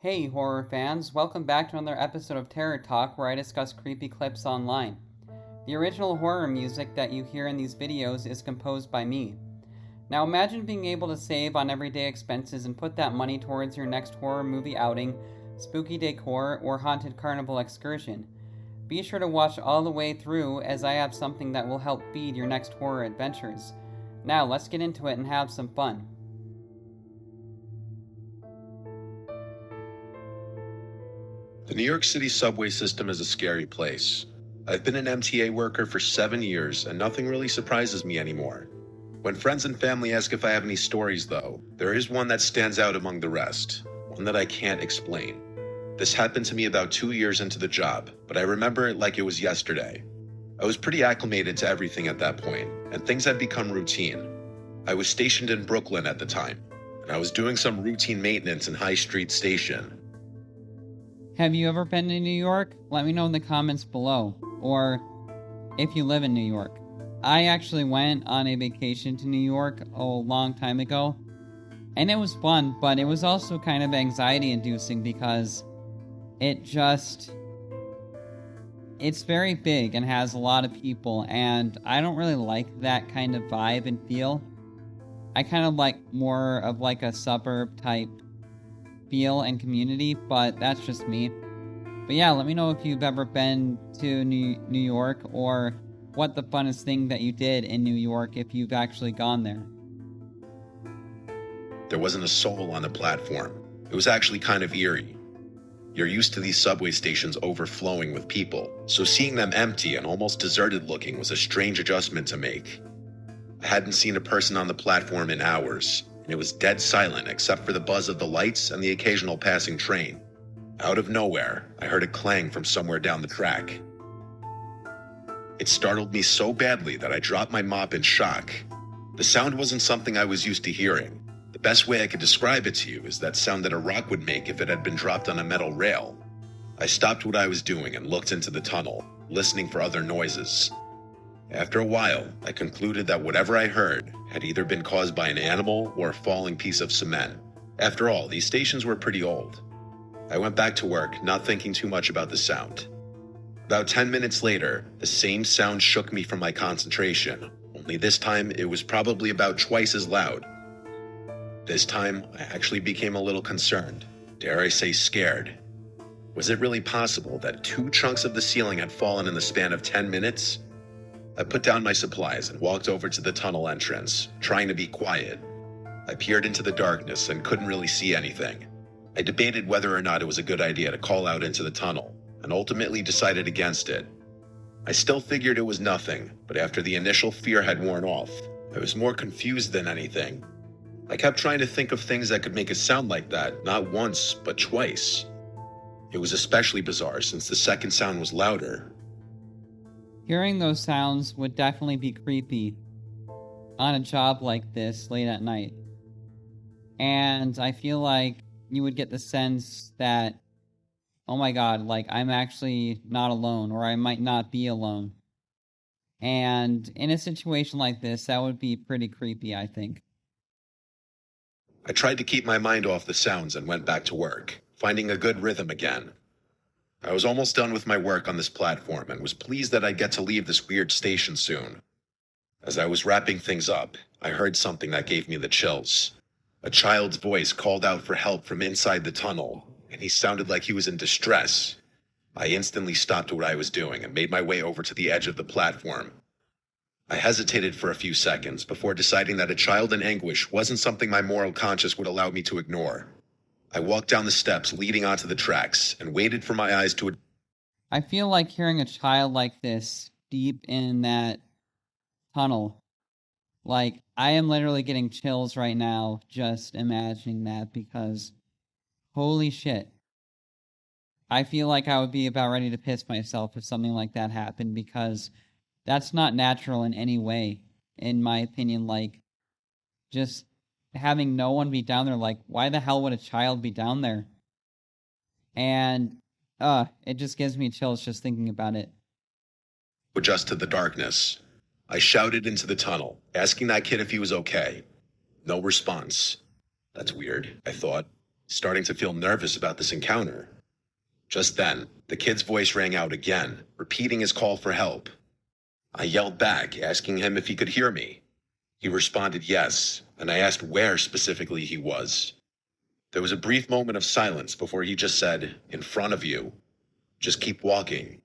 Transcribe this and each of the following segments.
Hey, horror fans, welcome back to another episode of Terror Talk where I discuss creepy clips online. The original horror music that you hear in these videos is composed by me. Now imagine being able to save on everyday expenses and put that money towards your next horror movie outing, spooky decor, or haunted carnival excursion. Be sure to watch all the way through as I have something that will help feed your next horror adventures. Now let's get into it and have some fun. The New York City subway system is a scary place. I've been an MTA worker for 7 years, and nothing really surprises me anymore. When friends and family ask if I have any stories, though, there is one that stands out among the rest, one that I can't explain. This happened to me about 2 years into the job, but I remember it like it was yesterday. I was pretty acclimated to everything at that point, and things had become routine. I was stationed in Brooklyn at the time, and I was doing some routine maintenance in High Street Station. Have you ever been to New York? Let me know in the comments below, or if you live in New York. I actually went on a vacation to New York a long time ago, and it was fun, but it was also kind of anxiety inducing because it's very big and has a lot of people, and I don't really like that kind of vibe and feel. I kind of like more of like a suburb type feel and community, but that's just me. But yeah, let me know if you've ever been to New York, or what the funnest thing that you did in New York if you've actually gone there. There wasn't a soul on the platform. It was actually kind of eerie. You're used to these subway stations overflowing with people, so seeing them empty and almost deserted looking was a strange adjustment to make. I hadn't seen a person on the platform in hours, and it was dead silent except for the buzz of the lights and the occasional passing train. Out of nowhere, I heard a clang from somewhere down the track. It startled me so badly that I dropped my mop in shock. The sound wasn't something I was used to hearing. The best way I could describe it to you is that sound that a rock would make if it had been dropped on a metal rail. I stopped what I was doing and looked into the tunnel, listening for other noises. After a while, I concluded that whatever I heard had either been caused by an animal or a falling piece of cement. After all, these stations were pretty old. I went back to work, not thinking too much about the sound. About 10 minutes later, the same sound shook me from my concentration, only this time it was probably about twice as loud. This time, I actually became a little concerned, dare I say scared. Was it really possible that 2 chunks of the ceiling had fallen in the span of 10 minutes? I put down my supplies and walked over to the tunnel entrance, trying to be quiet. I peered into the darkness and couldn't really see anything. I debated whether or not it was a good idea to call out into the tunnel, and ultimately decided against it. I still figured it was nothing, but after the initial fear had worn off, I was more confused than anything. I kept trying to think of things that could make it sound like that, not once, but twice. It was especially bizarre since the second sound was louder. Hearing those sounds would definitely be creepy on a job like this late at night. And I feel like you would get the sense that, oh my god, like I'm actually not alone, or I might not be alone. And in a situation like this, that would be pretty creepy, I think. I tried to keep my mind off the sounds and went back to work, finding a good rhythm again. I was almost done with my work on this platform and was pleased that I'd get to leave this weird station soon. As I was wrapping things up, I heard something that gave me the chills. A child's voice called out for help from inside the tunnel, and he sounded like he was in distress. I instantly stopped what I was doing and made my way over to the edge of the platform. I hesitated for a few seconds before deciding that a child in anguish wasn't something my moral conscience would allow me to ignore. I walked down the steps leading onto the tracks and waited for my eyes to... I feel like hearing a child like this deep in that tunnel, like I am literally getting chills right now just imagining that, because holy shit. I feel like I would be about ready to piss myself if something like that happened, because that's not natural in any way, in my opinion. Like, just having no one be down there, like, why the hell would a child be down there? And, it just gives me chills just thinking about it. adjust to the darkness. I shouted into the tunnel, asking that kid if he was okay. No response. That's weird, I thought. starting to feel nervous about this encounter. Just then, the kid's voice rang out again, repeating his call for help. I yelled back, asking him if he could hear me. He responded yes, and I asked where specifically he was. There was a brief moment of silence before he just said, "In front of you. Just keep walking."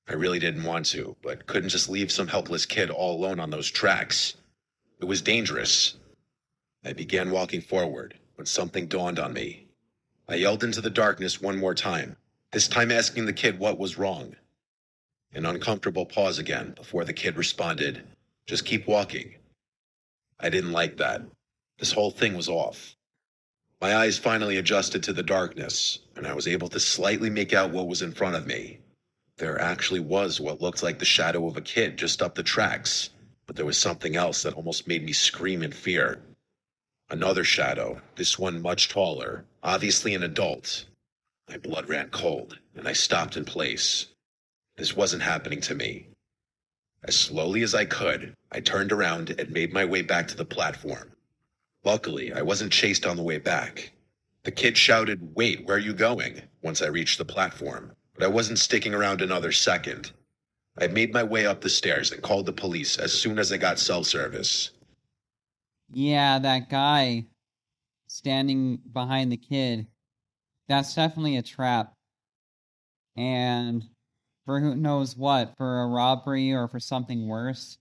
I really didn't want to, but couldn't just leave some helpless kid all alone on those tracks. It was dangerous. I began walking forward when something dawned on me. I yelled into the darkness one more time, this time asking the kid what was wrong. An uncomfortable pause again before the kid responded, "Just keep walking." I didn't like that. This whole thing was off. My eyes finally adjusted to the darkness, and I was able to slightly make out what was in front of me. There actually was what looked like the shadow of a kid just up the tracks, but there was something else that almost made me scream in fear. Another shadow, this one much taller, obviously an adult. My blood ran cold, and I stopped in place. This wasn't happening to me. As slowly as I could, I turned around and made my way back to the platform. Luckily, I wasn't chased on the way back. The kid shouted, "Wait, where are you going?" once I reached the platform, but I wasn't sticking around another second. I made my way up the stairs and called the police as soon as I got cell service. Yeah, that guy standing behind the kid, that's definitely a trap. And for who knows what, for a robbery or for something worse,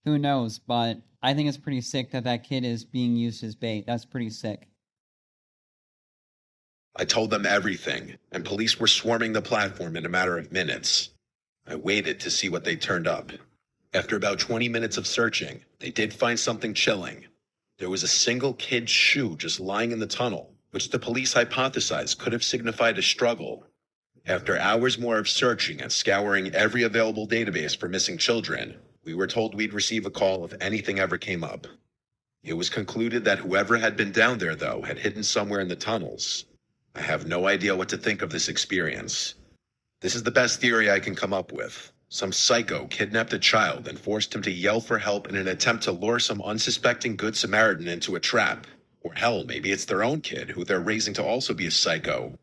who knows? But I think it's pretty sick that that kid is being used as bait. That's pretty sick. I told them everything, and police were swarming the platform in a matter of minutes. I waited to see what they turned up. After about 20 minutes of searching, they did find something chilling. There was a single kid's shoe just lying in the tunnel, which the police hypothesized could have signified a struggle. After hours more of searching and scouring every available database for missing children, we were told we'd receive a call if anything ever came up. It was concluded that whoever had been down there, though, had hidden somewhere in the tunnels. I have no idea what to think of this experience. This is the best theory I can come up with. Some psycho kidnapped a child and forced him to yell for help in an attempt to lure some unsuspecting Good Samaritan into a trap. Or hell, maybe it's their own kid who they're raising to also be a psycho.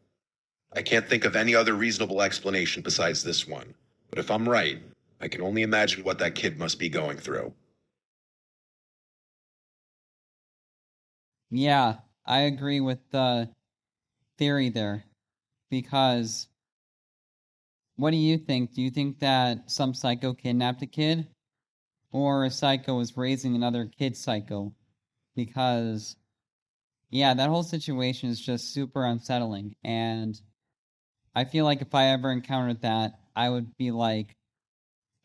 I can't think of any other reasonable explanation besides this one. But if I'm right, I can only imagine what that kid must be going through. Yeah, I agree with the theory there. Because what do you think? Do you think that some psycho kidnapped a kid? Or a psycho is raising another kid psycho? Because, yeah, that whole situation is just super unsettling. And I feel like if I ever encountered that, I would be like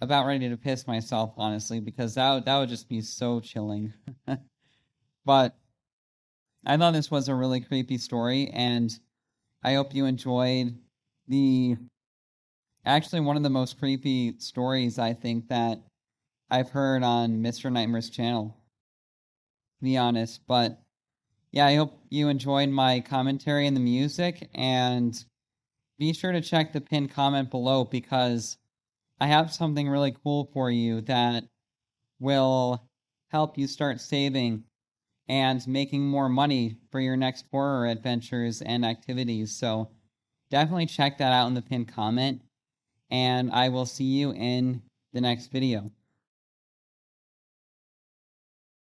about ready to piss myself, honestly, because that would just be so chilling. But I thought this was a really creepy story, and I hope you enjoyed the actually one of the most creepy stories I think that I've heard on Mr. Nightmare's channel, to be honest. But yeah, I hope you enjoyed my commentary and the music, and be sure to check the pinned comment below because I have something really cool for you that will help you start saving and making more money for your next horror adventures and activities. So definitely check that out in the pinned comment, and I will see you in the next video.